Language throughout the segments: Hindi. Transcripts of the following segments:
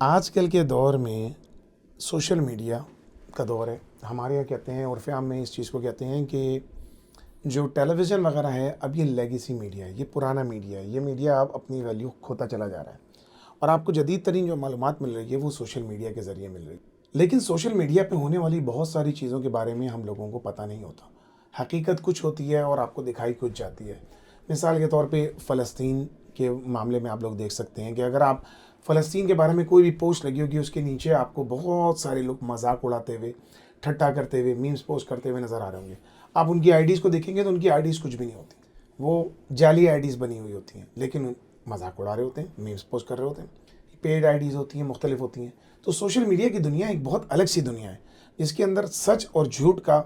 आजकल के दौर में सोशल मीडिया का दौर है। हमारे यहाँ कहते हैं, उर्फ़ आम में इस चीज़ को कहते हैं कि जो टेलीविज़न वगैरह है, अब ये लेगेसी मीडिया है, ये पुराना मीडिया है। ये मीडिया अब अपनी वैल्यू खोता चला जा रहा है और आपको जदीद तरीन जो मालूमात मिल रही है वो सोशल मीडिया के ज़रिए मिल रही है। लेकिन सोशल मीडिया पे होने वाली बहुत सारी चीज़ों के बारे में हम लोगों को पता नहीं होता। हकीकत कुछ होती है और आपको दिखाई कुछ जाती है। मिसाल के तौर पे फ़लस्तीन के मामले में आप लोग देख सकते हैं कि अगर आप फ़लस्तीन के बारे में कोई भी पोस्ट लगी होगी, उसके नीचे आपको बहुत सारे लोग मजाक उड़ाते हुए, ठट्टा करते हुए, मीम्स पोस्ट करते हुए नज़र आ रहे होंगे। आप उनकी आईडीज़ को देखेंगे तो उनकी आईडीज़ कुछ भी नहीं होती, वो जाली आईडीज़ बनी हुई होती हैं, लेकिन मजाक उड़ा रहे होते हैं, मीम्स पोस्ट कर रहे होते हैं। पेड आईडीज़ होती हैं, मुख्तलिफ होती हैं। तो सोशल मीडिया की दुनिया एक बहुत अलग सी दुनिया है, जिसके अंदर सच और झूठ का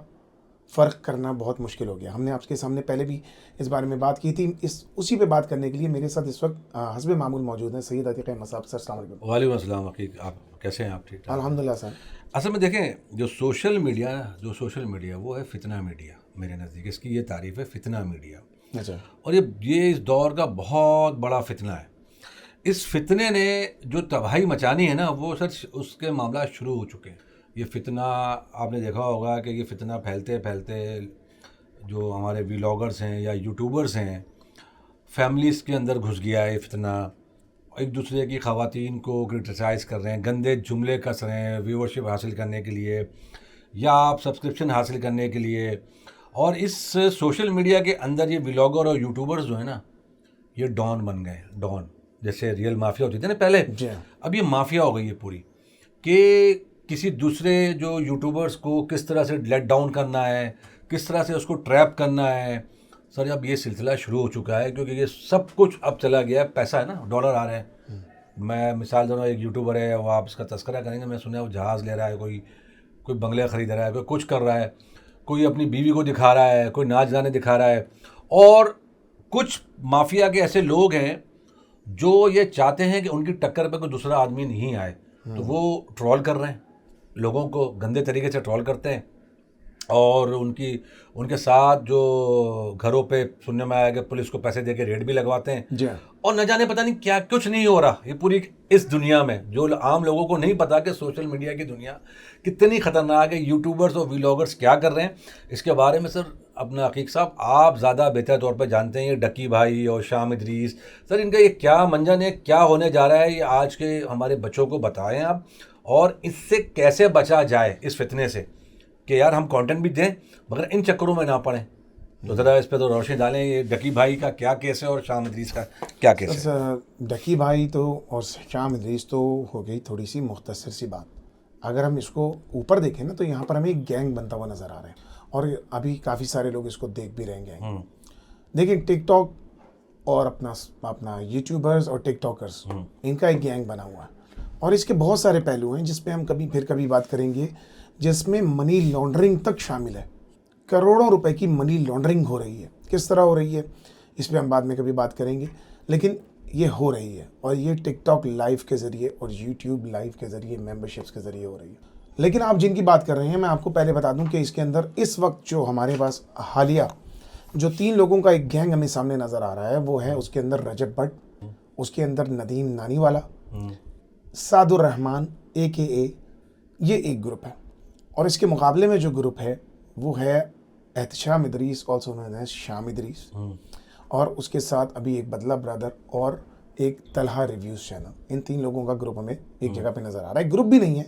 फ़र्क करना बहुत मुश्किल हो गया। हमने आपके सामने पहले भी इस बारे में बात की थी। उसी पे बात करने के लिए मेरे साथ इस वक्त हस्ब मामूल मौजूद हैं सैयद अतीक अहमद साहब। सर अस्सलाम वालेकुम। वालेकुम अस्सलाम। आप कैसे हैं? आप ठीक ठाक? अल्हम्दुलिल्लाह सर। असल में देखें, जो सोशल मीडिया वो है फितना मीडिया। मेरे नज़दीक इसकी ये तारीफ़ है, फितना मीडिया। अच्छा। और ये इस दौर का बहुत बड़ा फितना है। इस फितने ने जो तबाही मचानी है ना, वो सर उसके मामला शुरू हो चुके हैं। ये फितना आपने देखा होगा कि ये फितना फैलते फैलते जो हमारे व्लॉगर्स हैं या यूट्यूबर्स हैं, फैमिलीज़ के अंदर घुस गया है ये फितना। एक दूसरे की ख़वातीन को क्रिटिसाइज़ कर रहे हैं, गंदे जुमले कस रहे हैं व्यूअरशिप हासिल करने के लिए या आप सब्सक्रिप्शन हासिल करने के लिए। और इस सोशल मीडिया के अंदर ये व्लॉगर और यूट्यूबर्स जो है ना, ये डॉन बन गए हैं। डॉन जैसे रियल माफिया होती थी ना पहले, अब ये माफिया हो गई है पूरी, कि किसी दूसरे जो यूट्यूबर्स को किस तरह से लेट डाउन करना है, किस तरह से उसको ट्रैप करना है। सर अब ये सिलसिला शुरू हो चुका है, क्योंकि ये सब कुछ अब चला गया है। पैसा है ना, डॉलर आ रहे हैं। मैं मिसाल दे रहा हूँ, एक यूट्यूबर है, वो आप इसका तस्करा करेंगे, मैं सुना वो जहाज़ ले रहा है, कोई बंगले ख़रीद रहा है, कोई कुछ कर रहा है, कोई अपनी बीवी को दिखा रहा है, कोई नाच गाने दिखा रहा है। और कुछ माफिया के ऐसे लोग हैं जो ये चाहते हैं कि उनकी टक्कर पे कोई दूसरा आदमी नहीं आए, तो वो ट्रोल कर रहे हैं, लोगों को गंदे तरीके से ट्रोल करते हैं। और उनके साथ जो घरों पे सुनने में आया कि पुलिस को पैसे देके रेड भी लगवाते हैं। और न जाने पता नहीं क्या कुछ नहीं हो रहा। ये पूरी इस दुनिया में जो आम लोगों को नहीं पता कि सोशल मीडिया की दुनिया कितनी ख़तरनाक है, यूट्यूबर्स और व्लॉगर्स क्या कर रहे हैं, इसके बारे में सर अपना अकीक साहब आप ज़्यादा बेहतर तौर पर जानते हैं। ये डकी भाई और शाम इदरीस, सर इनका ये क्या मंजन है, क्या होने जा रहा है, ये आज के हमारे बच्चों को बताएं आप, और इससे कैसे बचा जाए इस फितने से, कि यार हम कंटेंट भी दें मगर इन चक्करों में ना पड़ें। तो ज़रा इस पर तो रोशनी डालें, ये डकी भाई का क्या केस है और शाम इदरीस का क्या केस है? डकी भाई तो और शाम इदरीस तो हो गई थोड़ी सी मुख्तसर सी बात। अगर हम इसको यूपर देखें ना, तो यहाँ पर हमें एक गैंग बनता हुआ नज़र आ रहा है और अभी काफ़ी सारे लोग इसको देख भी रहे हैं। देखिए, टिकटॉक और अपना यूट्यूबर्स और टिकटॉकर्स, इनका एक गैंग बना हुआ है और इसके बहुत सारे पहलू हैं जिस पे हम कभी बात करेंगे, जिसमें मनी लॉन्ड्रिंग तक शामिल है। करोड़ों रुपए की मनी लॉन्ड्रिंग हो रही है। किस तरह हो रही है इस पे हम बाद में कभी बात करेंगे, लेकिन ये हो रही है और ये टिकटॉक लाइव के ज़रिए और यूट्यूब लाइव के ज़रिए, मेंबरशिप्स के ज़रिए हो रही है। लेकिन आप जिनकी बात कर रहे हैं, मैं आपको पहले बता दूं कि इसके अंदर इस वक्त जो हमारे पास हालिया जो 3 लोगों का एक गैंग हमें सामने नज़र आ रहा है, वो है उसके अंदर रजब भट्ट, उसके अंदर नदीम नानीवाला, सादुर रहमान AKA, ये एक ग्रुप है। और इसके मुकाबले में जो ग्रुप है वो है Ehtesham Idris, also known as Sham Idris, और उसके साथ अभी एक बदला ब्रदर और एक तलहा रिव्यूज़ चैनल। इन 3 लोगों का ग्रुप हमें एक जगह पे नज़र आ रहा है। ग्रुप भी नहीं है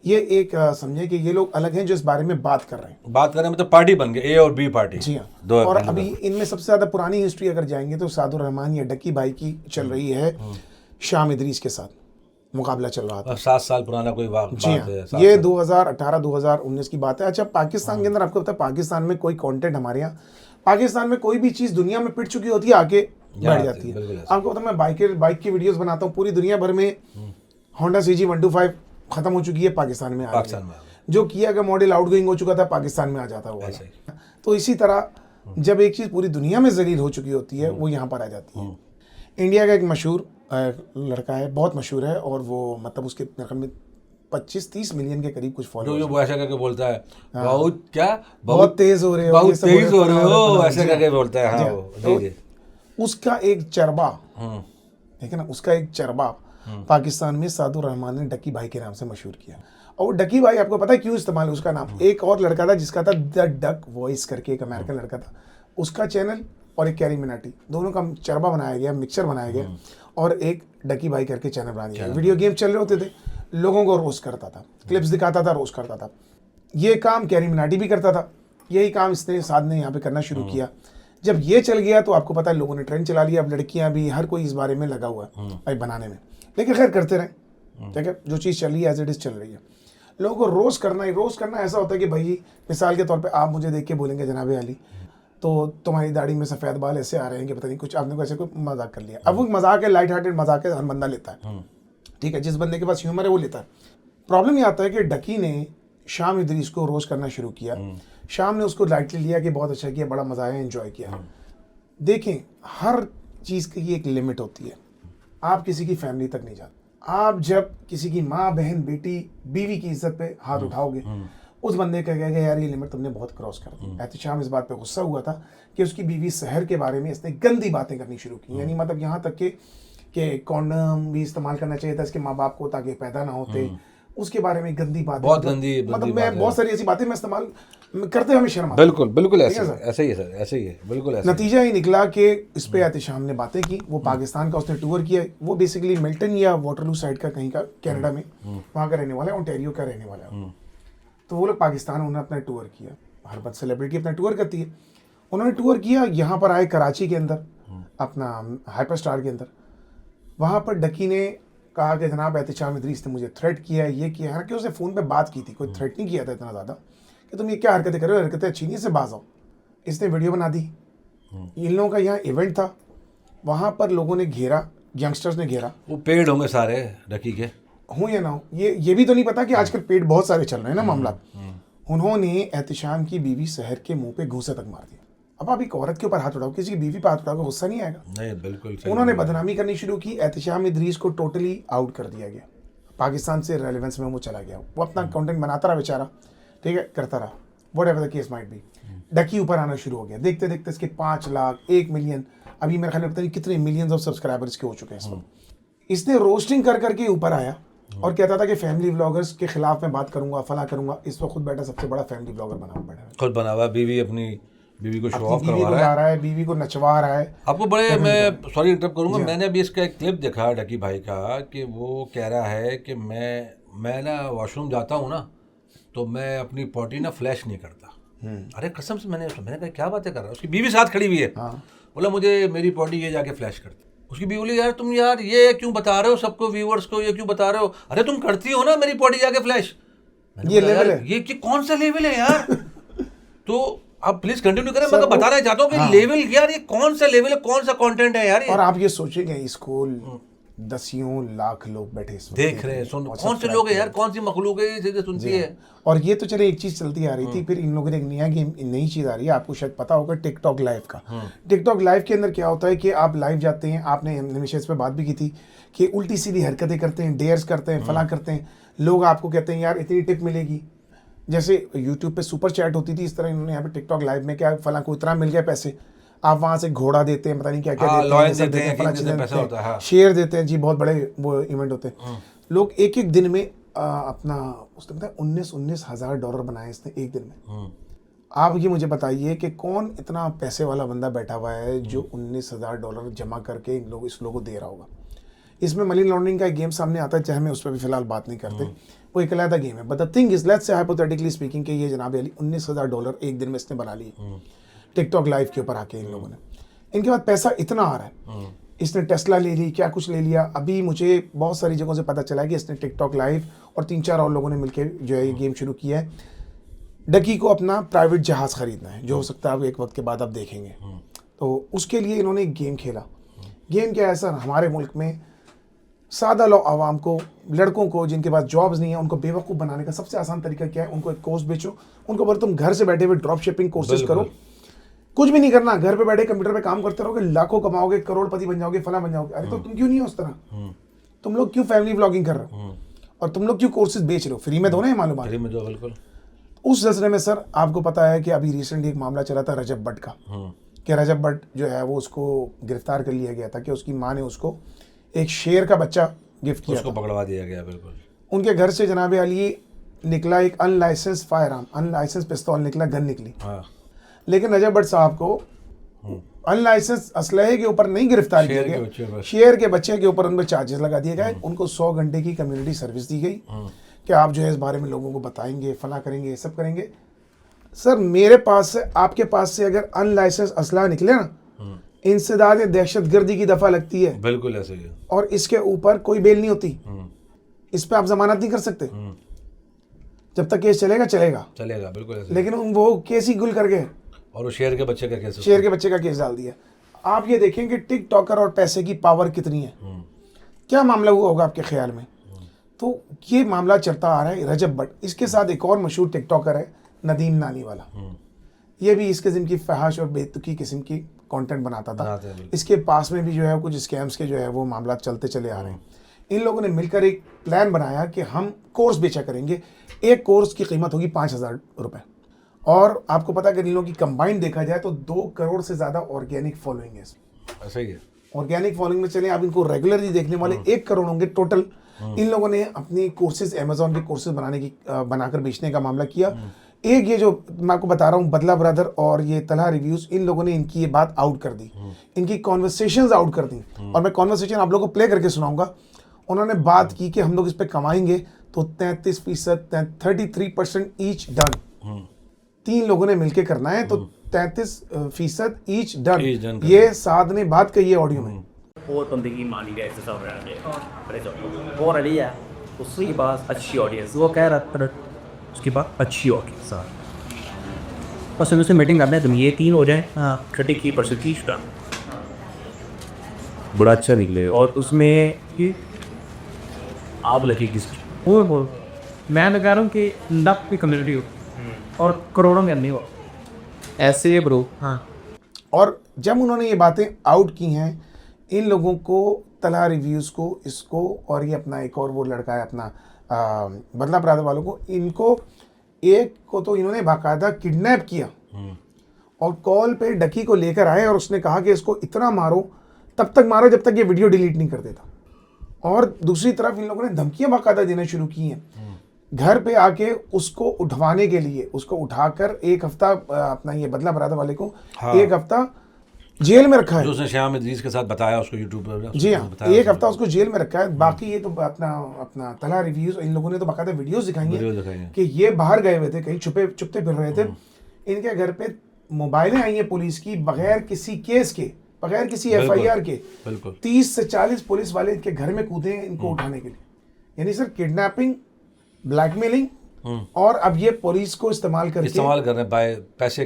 ये, एक समझे कि ये लोग अलग हैं जो इस बारे में बात कर रहे हैं। मतलब पार्टी बन गए, A और B पार्टी। जी हाँ। और अभी इनमें सबसे ज़्यादा पुरानी हिस्ट्री अगर जाएंगे तो सादुर रहमान या डकी भाई की चल रही है, शाम इदरीस के साथ मुकाबला चल रहा था। 7 साल पुराना कोई बात है, ये 2018-2019 की बात है। अच्छा, पाकिस्तान के अंदर आपको पता है, पाकिस्तान में कोई कंटेंट हमारे यहाँ, पाकिस्तान में कोई भी चीज़ दुनिया में पिट चुकी होती है आके बैठ जाती है। आपको पता है, मैं बाइक की वीडियोस बनाता हूँ, पूरी दुनिया भर में होंडा CG 125 खत्म हो चुकी है, पाकिस्तान में आ गई। जो किया का मॉडल आउटगोइंग हो चुका था, पाकिस्तान में आ जाता हुआ। तो इसी तरह जब एक चीज़ पूरी दुनिया में जलील हो चुकी होती है, वो यहाँ पर आ जाती है। इंडिया का एक मशहूर लड़का है, बहुत मशहूर है, और वो मतलब उसके रकम में 25-30 मिलियन के करीब कुछ फॉलोअर्स। जो ऐसा करके बोलता है, बहुत तेज हो रहे हो, ऐसे करके बोलता है। हाँ, उसका एक चरबा, ठीक है ना, उसका एक चरबा पाकिस्तान में सादुर रहमान ने डकी भाई के नाम से मशहूर किया। और वो डकी भाई आपको पता है क्यों इस्तेमाल है उसका नाम? एक और लड़का था जिसका था द डक वॉइस करके, एक अमेरिकन लड़का था, उसका चैनल और एक कैरी मिनाटी, दोनों का चरबा बनाया गया, मिक्सचर बनाया गया और एक डकी भाई करके चैनल बना दिया। वीडियो गेम चल रहे होते थे, लोगों को रोस्ट करता था, क्लिप्स दिखाता था, रोस्ट करता था। ये काम कैरी मिनाटी भी करता था, यही काम इसने साथ ने यहाँ पे करना शुरू किया। जब ये चल गया तो आपको पता है लोगों ने ट्रेंड चला लिया, अब लड़कियां भी, हर कोई इस बारे में लगा हुआ है भाई बनाने में। लेकिन खैर करते रहे, ठीक है, जो चीज़ चल रही है एज इट इज़ चल रही है। लोगों को रोस्ट करना ऐसा होता है कि भाई मिसाल के तौर पे आप मुझे देख के बोलेंगे जनाब अली तो तुम्हारी दाढ़ी में सफ़ेद बाल ऐसे आ रहे हैं कि पता नहीं कुछ, आपने को ऐसे कोई मजाक कर लिया। अब वो मजाक है, लाइट हार्टेड मजाक है, हर बंदा लेता है, ठीक है, जिस बंदे के पास ह्यूमर है वो लेता है। प्रॉब्लम ये आता है कि डकी ने शाम इदरीस को रोस्ट करना शुरू किया। शाम ने उसको लाइटली लिया कि बहुत अच्छा किया, बड़ा मजा आया, एंजॉय किया। देखें, हर चीज़ की एक लिमिट होती है। आप किसी की फैमिली तक नहीं जाते। आप जब किसी की माँ, बहन, बेटी, बीवी की इज्जत पे हाथ उठाओगे, उस बंदे का कहेगा यार ये लिमिट तुमने बहुत क्रॉस कर दी। एहतशाम इस बात पे गुस्सा हुआ था कि उसकी बीवी सहर के बारे में इसने गंदी बातें करनी शुरू की, यानी मतलब यहाँ तक कि कॉन्डम भी इस्तेमाल करना चाहिए था इसके माँ बाप को ताकि पैदा ना होते, उसके बारे में गंदी बातें, बहुत गंदी मतलब मैं बहुत सारी ऐसी बातें मैं इस्तेमाल करते हमें शर्म आती। बिल्कुल ऐसे ही है सर, ऐसे ही है, बिल्कुल ऐसे। नतीजा ही निकला कि इस पे एहतशाम ने बातें की। वो पाकिस्तान का उसने टूर किया। वो बेसिकली मिल्टन या वाटरलू साइड का कहीं का कनाडा में वहाँ का रहने वाला है, ओंटारियो का रहने वाला है। तो वो लोग पाकिस्तान, उन्होंने अपना टूर किया। हर बार सेलिब्रिटी अपना टूर करती है, उन्होंने टूर किया। यहाँ पर आए कराची के अंदर, अपना हाइपर स्टार के अंदर। वहाँ पर डकी ने कहा कि जनाब एहतशाम इदरीस ने मुझे थ्रेट किया है, ये किया है। हालांकि उसने फ़ोन पे बात की थी, कोई थ्रेट नहीं किया था इतना ज़्यादा कि तुम ये क्या हरकतें कर रहे हो, हरकतें अच्छी नहीं, से बाज आओ। इसने वीडियो बना दी। इन लोगों का यहाँ इवेंट था, वहाँ पर लोगों ने घेरा, यंगस्टर्स ने घेरा। वो पेड़ होंगे सारे डकी के, हूँ या ना हो, ये भी तो नहीं पता कि आजकल पेट बहुत सारे चल रहे हैं ना मामला। उन्होंने एहतशाम की बीवी सहर के मुंह पे घूंसा तक मार दिया। अब आप एक औरत के ऊपर हाथ उठाओ, किसी की बीवी पे हाथ उठाओ, गुस्सा नहीं आएगा? नहीं, बिल्कुल सही। उन्होंने बदनामी करनी शुरू की। एहतशाम इदरीस को टोटली आउट कर दिया गया, पाकिस्तान से रेलेवेंस में वो चला गया। वो अपना कंटेंट बनाता रहा बेचारा, ठीक है, करता रहा, whatever the case might be. डकी ऊपर आना शुरू हो गया। देखते देखते इसके 5 लाख, 1 मिलियन, अभी मेरे ख्याल में पता नहीं कितने मिलियंस ऑफ सब्सक्राइबर्स के हो चुके हैं इस वक्त। इसने रोस्टिंग कर करके ऊपर आया और कहता था कि फैमिली व्लॉगर्स के खिलाफ मैं बात करूंगा, फला करूंगा। इस वक्त खुद बैठा सबसे बड़ा फैमिली व्लॉगर बना बैठा है, खुद बना हुआ, बीवी अपनी बीवी को शो ऑफ बीवी को ला रहा है, बीवी को नचवा रहा है। आपको बड़े, मैं सॉरी इंटरप्ट करूंगा, मैंने अभी इसका एक क्लिप देखा डकी भाई का कि वो कह रहा है कि मैं ना वॉशरूम जाता हूँ ना तो मैं अपनी पॉटी ना फ्लैश नहीं करता। अरे कसम से मैंने कहा क्या बातें कर रहा है। उसकी बीवी साथ खड़ी हुई है। बोला मुझे मेरी पॉटी ये जाके फ्लैश करती। उसकी बीवी बोली यार तुम यार ये क्यों बता रहे हो सबको, व्यूअर्स को ये क्यों बता रहे हो? अरे तुम करती हो ना मेरी पॉटी जाके फ्लैश। ये लेवल है, ये कौन सा लेवल है यार? तो आप प्लीज कंटिन्यू करें। मैं बताना चाहता हूँ कि लेवल यार, ये कौन सा लेवल है, कौन सा कंटेंट है यार ये? और आप ये सोचेंगे स्कूल दसियों लाख लोग बैठे देख रहे हैं, सुन, कौन से लोग हैं यार, कौन सी मखलूक है ये चीजें सुनती है। और ये तो चले एक चीज चलती आ रही थी, फिर इन लोगों ने एक नई चीज आ रही है, आपको शायद पता होगा, टिकटॉक लाइव का। टिकटॉक लाइव के अंदर क्या होता है कि आप लाइव जाते हैं, आपने हमेशा इस पर बात भी की थी कि उल्टी सीधी हरकतें करते हैं, डेयर्स करते हैं, फला करते हैं। लोग आपको कहते हैं यार इतनी टिप मिलेगी। जैसे यूट्यूब पे सुपर चैट होती थी, इस तरह इन्होंने यहाँ पे टिकटॉक लाइव में क्या फला को इतना मिल गया पैसे, आप वहाँ से घोड़ा देते हैं, पता नहीं क्या क्या देते हैं, शेयर देते हैं जी, बहुत बड़े वो इवेंट होते हैं। लोग एक एक दिन में अपना उसने बताया 19 हज़ार डॉलर बनाए इसने एक दिन में। आप ये मुझे बताइए कि कौन इतना पैसे वाला बंदा बैठा हुआ है जो 19,000 डॉलर जमा करके इस लोगों को दे रहा होगा। इसमें मनी लॉन्ड्रिंग का एक गेम सामने आता है, चाहे मैं उस पर भी फिलहाल बात नहीं करते, वो एक अलग गेम है। But the thing is, let's say hypothetically speaking कि ये जनाब अली 19,000 डॉलर एक दिन में इसने बना लिए टिकटॉक लाइव के ऊपर आके। इन लोगों ने, इनके बाद पैसा इतना आ रहा है, इसने टेस्ला ले ली, क्या कुछ ले लिया। अभी मुझे बहुत सारी जगहों से पता चला है कि इसने टिकटॉक लाइव और 3-4 और लोगों ने मिलकर जो है ये गेम शुरू किया है। डकी को अपना प्राइवेट जहाज़ खरीदना है, जो हो सकता है एक वक्त के बाद आप देखेंगे। तो उसके लिए इन्होंने एक गेम खेला। गेम क्या है सर, हमारे मुल्क में सादा लो आवाम को, लड़कों को जिनके पास जॉब्स नहीं है, उनको बेवकूफ़ बनाने का सबसे आसान तरीका क्या है? उनको एक कोर्स बेचो, उनको बोलो तुम घर से बैठे हुए ड्रॉप शिपिंग कोर्सेज करो, कुछ भी नहीं करना, घर पे बैठे कंप्यूटर पे काम करते रहोगे, लाखों कमाओगे, करोड़पति बन जाओगे, फला बन जाओगे। अरे तो तुम क्यों नहीं हो उस तरह? तुम लोग क्यों फैमिली व्लॉगिंग कर रहे हो और तुम लोग क्यों कोर्सेज बेच रहे हो? फ्री में दो ना, मालूम है। बिल्कुल। उस सिलसिले में सर आपको पता है कि अभी रिसेंटली एक मामला चला था रजब भट्ट का, कि रजब भट्ट जो है वो उसको गिरफ्तार कर लिया गया था कि उसकी माँ ने उसको एक शेर का बच्चा गिफ्ट किया उसको पकड़वा दिया गया। बिल्कुल। उनके घर से जनाब अली निकला एक अनलाइसेंस फायर आर्म, अनलाइसेंस पिस्तौल निकला, गन निकली। हाँ। लेकिन रजब भट्ट साहब को अनलाइसेंस असलहे के ऊपर नहीं गिरफ्तार किया गया, शेर के बच्चे के ऊपर उन पर चार्जेस लगा दिए गए। उनको 100 घंटे की कम्युनिटी सर्विस दी गई कि आप जो है इस बारे में लोगों को बताएंगे, फला करेंगे, सब करेंगे। सर मेरे पास से, आपके पास से अगर अनलाइसेंस असला निकले ना, इंसदाद दहशतगर्दी की दफा लगती है। बिल्कुल ऐसे ही है। और इसके ऊपर कोई बेल नहीं होती, इस पे आप जमानत नहीं कर सकते। जब तक केस चलेगा चलेगा। बिल्कुल ऐसे। लेकिन वो केस ही गुल कर गए और वो शेर के बच्चे का केस, शेर के बच्चे का केस डाल दिया। आप ये देखें कि टिकटॉकर और पैसे की पावर कितनी है। क्या मामला हुआ होगा आपके ख्याल में? तो ये मामला चलता आ रहा है रजब भट्ट। इसके साथ एक और मशहूर टिकटॉकर है नदीम नानी वाला। ये भी इस किस्म की फहाश और बेतुकी किस्म की कंटेंट बनाता था। इसके पास में भी जो है कुछ स्कैम्स के जो है वो मामला चलते चले आ रहे हैं। इन लोगों ने मिलकर एक प्लान बनाया कि हम कोर्स बेचा करेंगे। एक कोर्स की कीमत होगी 5,000 रुपये। और आपको पता है कि इन लोगों की कंबाइंड देखा जाए तो 2 करोड़ से ज़्यादा ऑर्गेनिक फॉलोइंग है। ऐसा ही है। ऑर्गेनिक फॉलोइंग में चले, आप इनको रेगुलरली देखने वाले 1 करोड़ होंगे टोटल। इन लोगों ने अपनी कोर्सेज अमेजोन के कोर्सेज बनाकर बेचने का मामला किया। एक ये जो मैं आपको बता रहा हूँ बदला ब्रदर और ये तलहा रिव्यूज, इन लोगों ने इनकी ये बात आउट कर दी, इनकी कॉन्वर्सेशंस आउट कर दी। और मैं कॉन्वर्सेशन आप लोगों को प्ले करके सुनाऊंगा। उन्होंने बात की कि हम लोग इस पे कमाएंगे तो 33%, 33% ईच डन। 3 लोगों ने मिलके करना है तो 33% ईच डन। ये साद ने बात कही है ऑडियो में। बहुत बंदे की माली का ऐसे सब रहा है वो रेडी है, उसके पास अच्छी ऑडियंस, वो कह रहा था उसके पास अच्छी ऑडियंस है, बस उनसे मीटिंग करना है, तुम ये 3 हो जाए। हाँ 33% ईच डन, बड़ा अच्छा निकले। और उसमें कि आप लगे किसकी वो मैं लगा रहा हूँ कि लाख की कम्युनिटी हो और करोड़ों में नहीं हो ऐसे ये ब्रो। हाँ। और जब उन्होंने ये बातें आउट की हैं, इन लोगों को तलहा रिव्यूज़ को, इसको और ये अपना एक और वो लड़का है अपना बदला ब्रदर वालों को, इनको एक को तो इन्होंने बाकायदा किडनैप किया और कॉल पे डकी को लेकर आए और उसने कहा कि इसको इतना मारो, तब तक मारो जब तक ये वीडियो डिलीट नहीं कर देता। और दूसरी तरफ इन लोगों ने धमकियां बाकायदा देना शुरू की हैं घर पे आके उसको उठवाने के लिए। उसको उठाकर 1 हफ्ता अपना ये बदला ब्रदर वाले को 1 हफ्ता जेल में रखा है, जो उसने श्याम इदरीस के साथ बताया उसको यूट्यूब पर। जी हाँ, 1 हफ्ता उसको जेल में रखा है। बाकी ये तो अपना तलहा रिव्यूज, इन लोगों ने तो बाकायदा वीडियोस दिखाई हैं कि ये बाहर गए हुए थे, कहीं छुपते फिर रहे थे। इनके घर पे मोबाइलें आई हैं पुलिस की, बगैर किसी केस के, बगैर किसी FIR के। 30 से 40 पुलिस वाले इनके घर में कूदे हैं इनको उठाने के लिए। यानी सर किडनैपिंग, ब्लैकमेलिंग और अब ये पुलिस को इस्तेमाल कर रहे हैं पैसे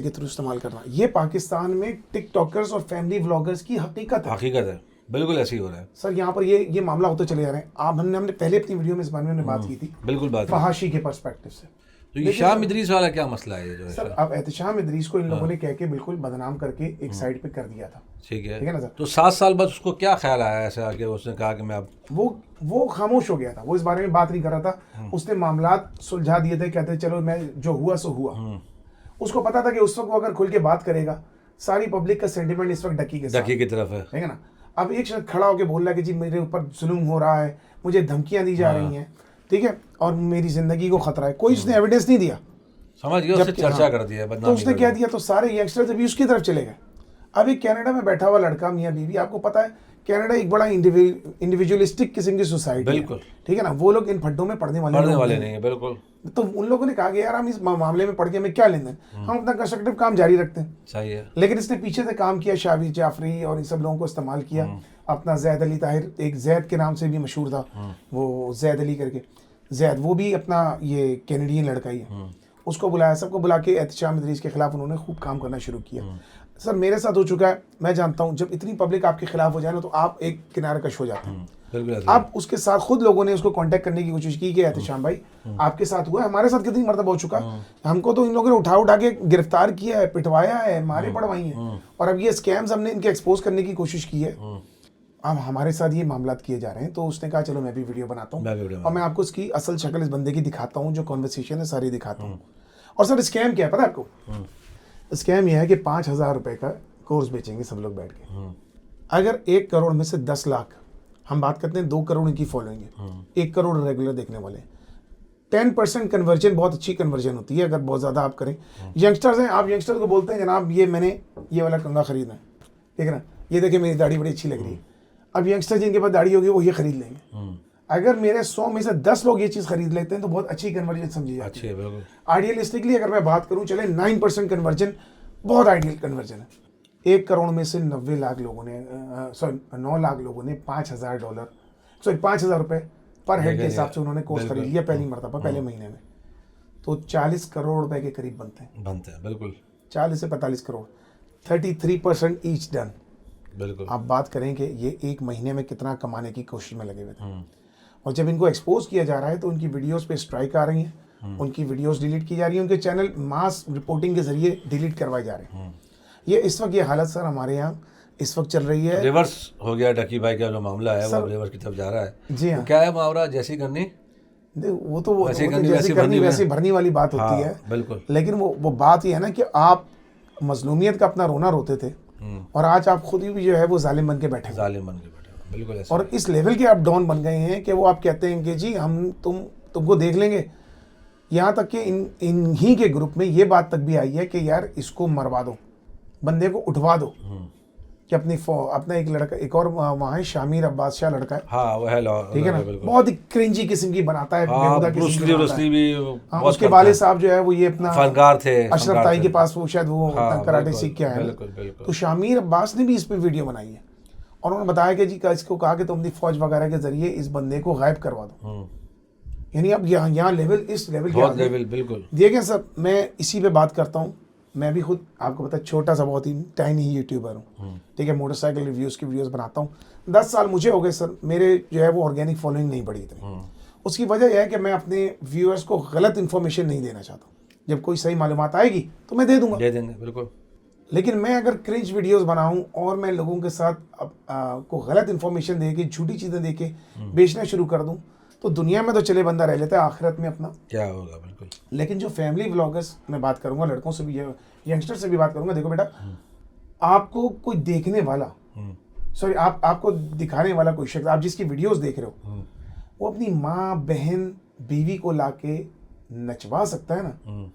के थ्रू इस्तेमाल करना। ये पाकिस्तान में टिकटॉकर्स और फैमिली व्लॉगर्स की हकीकत है। बिल्कुल ऐसे ही हो रहा है सर। यहाँ पर ये मामला होते चले जा रहे हैं। आप हमने पहले अपनी वीडियो में इस बारे में बात की थी, बिल्कुल बात फहाशी के पर्सपेक्टिव से। तो ये शाम इदरीस वाला क्या मसला है जो सर? अब एहतशाम इदरीस को इन लोगों ने कह के बिल्कुल बदनाम करके एक साइड पे कर दिया था। ठीक है ना सर? तो 7 साल बाद उसको क्या ख्याल आया ऐसा कि उसने कहा कि मैं अब वो खामोश हो गया था, वो इस बारे में बात नहीं कर रहा था। उसने मामला सुलझा दिए थे, कहते चलो मैं जो हुआ सो हुआ। उसको पता था कि उस वक्त वो अगर खुल के बात करेगा, सारी पब्लिक का सेंटिमेंट इस वक्त डकी की तरफ है, ठीक है ना। अब एक शख्स खड़ा होकर बोल रहा है कि जी मेरे ऊपर जुल्म हो रहा है, मुझे धमकियां दी जा रही हैं, ठीक है, और मेरी जिंदगी को खतरा है। कोई उसने एविडेंस नहीं दिया, समझ गया, उससे चर्चा कर दिया, तो उसने क्या दिया, तो सारे यंगस्टर्स अभी उसकी तरफ चले गए। अभी कनाडा में बैठा हुआ लड़का मियाँ बीवी, आपको पता है कनाडा एक बड़ा इंडिविजुअलिस्टिक किस्म की सोसाइटी है, ठीक है ना। वो लोग इन फड्डों में पढ़ने वाले नहीं है, बिल्कुल। तो उन लोगों ने कहा कि यार हम इस मामले में पढ़ के हमें क्या लेना है, हम अपना कंस्ट्रक्टिव काम जारी रखते हैं। सही है। लेकिन इसने पीछे से काम किया, शावी जाफरी और इन सब लोगों को इस्तेमाल किया। अपना जैद अली ताहिर, एक जैद के नाम से भी मशहूर था वो, जैद अली करके, जैद, वो भी अपना ये कैनेडियन लड़का ही है। उसको बुलाया, सबको बुला के एहतशाम इदरीस के खिलाफ उन्होंने खूब काम करना शुरू किया। सर मेरे साथ हो चुका है, मैं जानता हूँ जब इतनी पब्लिक आपके खिलाफ हो जाए ना तो आप एक किनारे कश हो जाते हैं। अब उसके साथ खुद लोगों ने उसको कांटेक्ट करने की कोशिश की कि एहतशाम भाई आपके साथ हुआ है, हमारे साथ कितनी मरतबा हो चुका, हमको तो इन लोगों ने उठा के गिरफ्तार किया है, पिटवाया है, मारे पड़वाई है, और अब ये स्कैम्स हमने इनके एक्सपोज करने की कोशिश की है, अब हमारे साथ ये मामला किए जा रहे हैं। तो उसने कहा चलो मैं भी वीडियो बनाता हूँ और मैं आपको इसकी असल शक्ल इस बंदे की दिखाता हूँ, जो कॉन्वर्सेशन है सारी दिखाता हूँ। और सर स्कैम क्या है पता है आपको? स्कैम यह है कि 5,000 रुपए का कोर्स बेचेंगे सब लोग बैठ के। अगर 1 करोड़ में से 10 लाख हम बात करते हैं 2 करोड़ इनकी फॉलोइंग है, 1 करोड़ रेगुलर देखने वाले। 10% कन्वर्जन बहुत अच्छी कन्वर्जन होती है अगर बहुत ज़्यादा आप करें। यंगस्टर्स हैं, आप यंगस्टर को बोलते हैं जनाब ये मैंने ये वाला कंघा खरीदना है, ठीक है ना, ये देखिए मेरी दाढ़ी बड़ी अच्छी लग रही है। अब यंगस्टर जिनके पास दाढ़ी होगी वो ये खरीद लेंगे। अगर मेरे 100 में से 10 लोग ये चीज़ खरीद लेते हैं तो बहुत अच्छी कन्वर्जन समझी जाती है। बिल्कुल। आइडियलिस्टिकली अगर मैं बात करूं, चले 9% कन्वर्जन बहुत आइडियल कन्वर्जन है। 1 करोड़ में से 90 लाख लोगों ने 9 लाख लोगों ने $5,000 रुपए पर हेड के हिसाब से उन्होंने कोर्स खरीद लिया पहली मरतबा पहले महीने में, तो 40 करोड़ रुपए के करीब बनते हैं बिल्कुल। 40 से 45 करोड़, 33% ईच डन। बिल्कुल। आप बात करें कि ये 1 महीने में कितना कमाने की कोशिश में लगे हुए थे। और जब इनको एक्सपोज किया जा रहा है तो उनकी वीडियोस पे स्ट्राइक आ रही हैं, उनकी वीडियोस डिलीट की जा रही हैं, उनके चैनल मास रिपोर्टिंग के जरिए डिलीट करवाए जा रहे हैं। ये इस वक्त ये हालत सर हमारे यहाँ इस वक्त चल रही है। रिवर्स हो गया डकी भाई का जो मामला है वो रिवर्स की तरफ जा रहा है। जी हाँ, तो क्या है मुहावरा, जैसी करनी वो तो वैसी करनी वैसी भरनी वाली बात होती है। बिल्कुल। लेकिन वो बात ये है ना कि आप मजलूमियत का अपना रोना रोते थे और आज आप खुद ही भी जो है वो जालिम बन के बैठे हो। जालिम बन के बैठे, बिल्कुल ऐसा। और इस लेवल के आप डॉन बन गए हैं कि वो आप कहते हैं कि जी हम तुमको देख लेंगे। यहाँ तक कि इन्हीं के ग्रुप में ये बात तक भी आई है कि यार इसको मरवा दो, बंदे को उठवा दो। कि अपना एक लड़का, एक और वहाँ है शामिर अब्बास शाह लड़का है, हाँ वो है, ठीक है ना, बहुत ही क्रिंजी किस्म की बनाता है, बेहुदा किस्म की बनाता है। भी हाँ, उसके वाले साहब जो है वो ये अपना फनकार थे, अशरफ ताई के पास वो शायद वो कराटे सीख के आए। बिल्कुल। तो शामिर अब्बास ने भी इस पे वीडियो बनाई है और उन्होंने बताया कि जी इसको कहा कि तुम अपनी फौज वगैरह के जरिए इस बंदे को गायब करवा दो। यानी अब यहाँ लेवल इस लेवल के बिल्कुल। देखिए सर, मैं इसी पे बात करता हूँ। मैं भी खुद आपको पता है छोटा सा बहुत ही टाइनी यूट्यूबर हूँ, ठीक है, मोटरसाइकिल रिव्यूज़ की वीडियोस बनाता हूँ। 10 साल मुझे हो गए सर, मेरे जो है वो ऑर्गेनिक फॉलोइंग नहीं बढ़ी इतनी। उसकी वजह यह है कि मैं अपने व्यूअर्स को गलत इन्फॉर्मेशन नहीं देना चाहता। जब कोई सही मालूमात आएगी तो मैं दे दूंगा, दे देंगे, बिल्कुल। लेकिन मैं अगर क्रिंज वीडियोस बनाऊं और मैं लोगों के साथ को गलत इन्फॉर्मेशन दे के झूठी चीज़ें दे के बेचना शुरू कर दूं तो दुनिया में तो चले बंदा रह लेता है, आखिरत में अपना क्या होगा। बिल्कुल। लेकिन जो फैमिली व्लॉगर्स मैं बात करूंगा, लड़कों से भी यंगस्टर से भी बात करूंगा, देखो बेटा आपको कोई देखने वाला सॉरी आपको दिखाने वाला कोई शख्स, आप जिसकी वीडियोस देख रहे हो वो अपनी माँ बहन बीवी को लाके नचवा सकता है ना,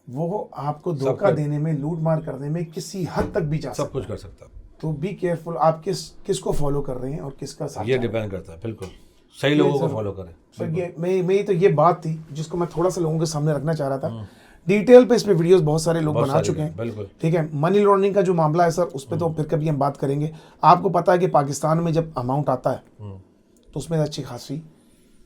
वो आपको धोखा देने में, लूट मार करने में किसी हद तक भी जा सकता है, सब कुछ कर सकता है। तो बी केयरफुल आप किसको फॉलो कर रहे हैं और किसका साथ, ये डिपेंड करता है। बिल्कुल सही लोगों को फॉलो करें। सर ये मेरी तो ये बात थी जिसको मैं थोड़ा सा लोगों के सामने रखना चाह रहा था। डिटेल पे इस पे वीडियोस बहुत सारे लोग बना चुके हैं, बिल्कुल, ठीक है। मनी लॉन्ड्रिंग का जो मामला है सर उस पर तो फिर कभी हम बात करेंगे। आपको पता है कि पाकिस्तान में जब अमाउंट आता है तो उसमें अच्छी खासी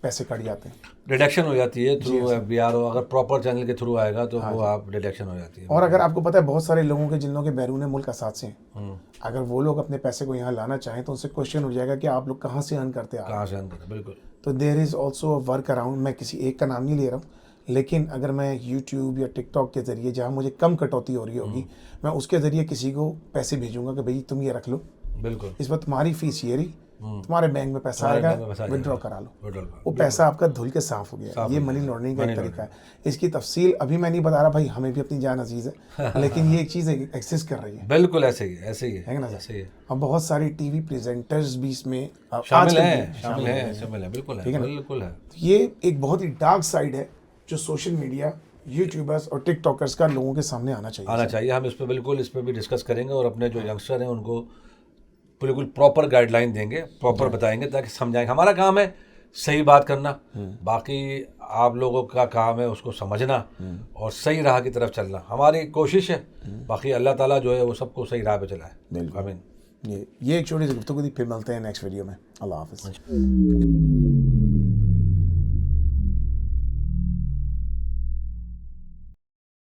पैसे कट जाते हैं, डिडक्शन हो जाती है थ्रू FBR, अगर प्रॉपर चैनल के थ्रू आएगा तो वो आप डिडक्शन हो जाती है। और अगर आपको पता है बहुत सारे लोगों के जिन लोगों के बैरून मुल्क असाद से हैं, अगर वो लोग अपने पैसे को यहाँ लाना चाहें तो उनसे क्वेश्चन हो जाएगा कि आप लोग कहाँ से अर्न करते हैं, कहाँ से अर्न करते हैं। बिल्कुल। तो there is also work around. मैं किसी एक का नाम नहीं ले रहा हूँ, लेकिन अगर मैं यूट्यूब या टिकटॉक के ज़रिए जहाँ मुझे कम कटौती हो रही होगी मैं उसके ज़रिए किसी को पैसे भेजूंगा कि भाई तुम ये रख लो, बिल्कुल, इस वक्त तुम्हारी फीस ये रही, तुम्हारे बैंक में पैसा आएगा, विड्रॉ करा लो, वो पैसा आपका धुल के साफ हो गया। ये मनी लॉन्ड्रिंग का एक तरीका है। इसकी तफसील अभी मैं नहीं बता रहा, भाई हमें भी अपनी जान अजीज है, लेकिन ये एक चीज़ एग्जिस्ट कर रही है। बिल्कुल ऐसे ही है ना, ऐसे ही है। और बहुत सारी टीवी प्रेजेंटर्स भी इसमें शामिल है। बिल्कुल है। ये एक बहुत ही डार्क साइड है जो सोशल मीडिया, यूट्यूबर्स और टिकटॉकर्स का लोगों के सामने आना चाहिए। हम इस पर भी डिस्कस करेंगे और अपने जो यंगस्टर हैं उनको बिल्कुल प्रॉपर गाइडलाइन देंगे, प्रॉपर बताएंगे ताकि समझाएंगे। हमारा काम है सही बात करना, बाकी आप लोगों का काम है उसको समझना और सही राह की तरफ चलना। हमारी कोशिश है, बाकी अल्लाह ताला जो है वो सबको सही राह पे चलाए। आमीन। ये एक छोटी सी गुफ्तगू थी, फिर मिलते हैं नेक्स्ट वीडियो में। अल्लाह हाफ़िज़।